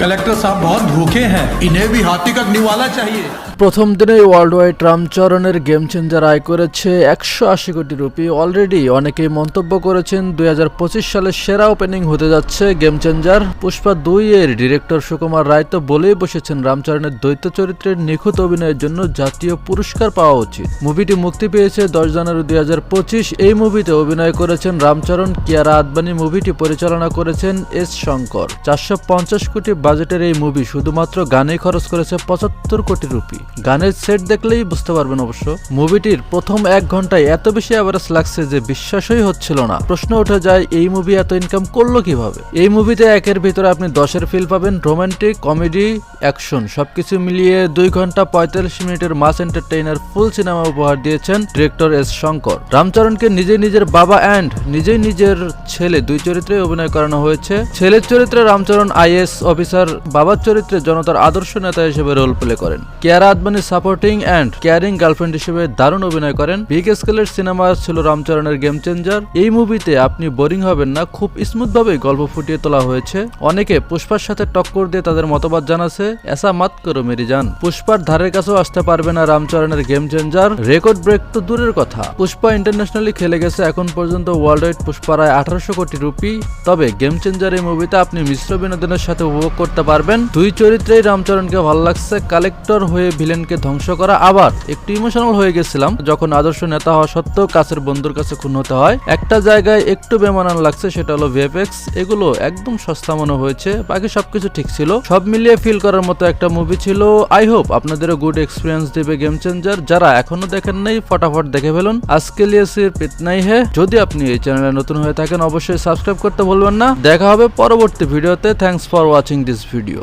Collector साहब बहुत भूखे हैं, इन्हें भी हाथी का निवाला चाहिए। প্রথম দিনে ওয়ার্ল্ড ওয়াইড রামচরণের গেম চেঞ্জার আয় করেছে 180 কোটি রুপি। অলরেডি অনেকেই মন্তব্য করেছেন 2025 সালের সেরা ওপেনিং হতে যাচ্ছে গেম চেঞ্জার। পুষ্পা 2 এর ডিরেক্টর সুকুমার রায় তো বলেই বসেছেন রামচরণের দ্বৈত চরিত্রের নিখুঁত অভিনয়ের জন্য জাতীয় পুরস্কার পাওয়া উচিত। মুভিটি মুক্তি পেয়েছে 10 জানুয়ারি 2025। এই মুভিতে অভিনয় করেছেন রামচরণ, কিয়ারা আদবানি। মুভিটি পরিচালনা করেছেন এস শঙ্কর। 450 কোটি বাজেটের এই মুভি শুধুমাত্র গানেই খরচ করেছে 75 কোটি রুপি। গানের সেট দেখলেই বুঝতে পারবেন। অবশ্য মুভিটির প্রথম 1 ঘন্টায় এত বেশি অ্যাভারেজ লাগছে যে বিশ্বাসই হচ্ছিল না। প্রশ্ন উঠে যায়, এই মুভি এত ইনকাম করলো কিভাবে? এই মুভিতে একের ভিতরে আপনি 10-এর ফিল পাবেন। রোমান্টিক, কমেডি, অ্যাকশন সবকিছু মিলিয়ে 2 ঘন্টা 45 মিনিটের মাস এন্টারটেইনার ফুল সিনেমা উপহার দিয়েছেন ডিরেক্টর এস শঙ্কর। রামচরণকে নিজের বাবা অ্যান্ড নিজের ছেলে 2 চরিত্রে অভিনয় করানো হয়েছে। ছেলের চরিত্রে রামচরণ আইএস অফিসার, বাবার চরিত্রে জনতার আদর্শ নেতা হিসেবে রোল প্লে করেন। Kiara Advani supporting and caring girlfriend হিসেবে দারুণ অভিনয় করেন। বিগ স্কেলের সিনেমা ছিল রামচরণের গেম চেঞ্জার। এই মুভিতে আপনি বোরিং হবেন না, খুব স্মুথ ভাবে গল্প ফুটিয়ে তোলা হয়েছে। অনেকে পুষ্পার সাথে টক্কর দিয়ে তাদের মতবাদ জানাছে, এসা মাত করো মেরি জান। পুষ্পার ধারের কাছেও আসতে পারবে না রামচরণের গেম চেঞ্জার। রেকর্ড ব্রেক তো দূরের কথা, পুষ্পা ইন্টারন্যাশনালি খেলে গেছে এখন পর্যন্ত ওয়ার্ল্ড ওয়াইড পুষ্পার আয় 1800 কোটি রুপি। তবে গেম চেঞ্জার এই মুভিতে আপনি মিশ্র বিনোদনের সাথে উপভোগ করতে পারবেন। 2 চরিত্রেই রামচরণকে ভালো লাগছে। কালেক্টর হয়ে ভিলেনকে ধ্বংস করা, আবার একটু ইমোশনাল হয়ে গেছিলাম যখন আদর্শ নেতা হওয়া সত্ত্বেও কাছের বন্ধুর কাছে খুন হতে হয়। একটা জায়গায় একটু বেমানান লাগছে, সেটা হলো ভিএফএক্স। এগুলো একদম সস্তা মনে হয়েছে, বাকি সবকিছু ঠিক ছিল। সব মিলিয়ে ফিল করার মতো একটা মুভি ছিল। আই হোপ আপনাদেরও গুড এক্সপিরিয়েন্স দেবে গেম চেঞ্জার। যারা এখনো দেখেন নাই ফটাফট দেখে ফেলুন। আজকে লিয়ে সির্ফ ইতনাই হে। যদি আপনি এই চ্যানেলে নতুন হয়ে থাকেন অবশ্যই সাবস্ক্রাইব করতে ভুলবেন না। দেখা হবে পরবর্তী ভিডিওতে। Thanks for watching this video.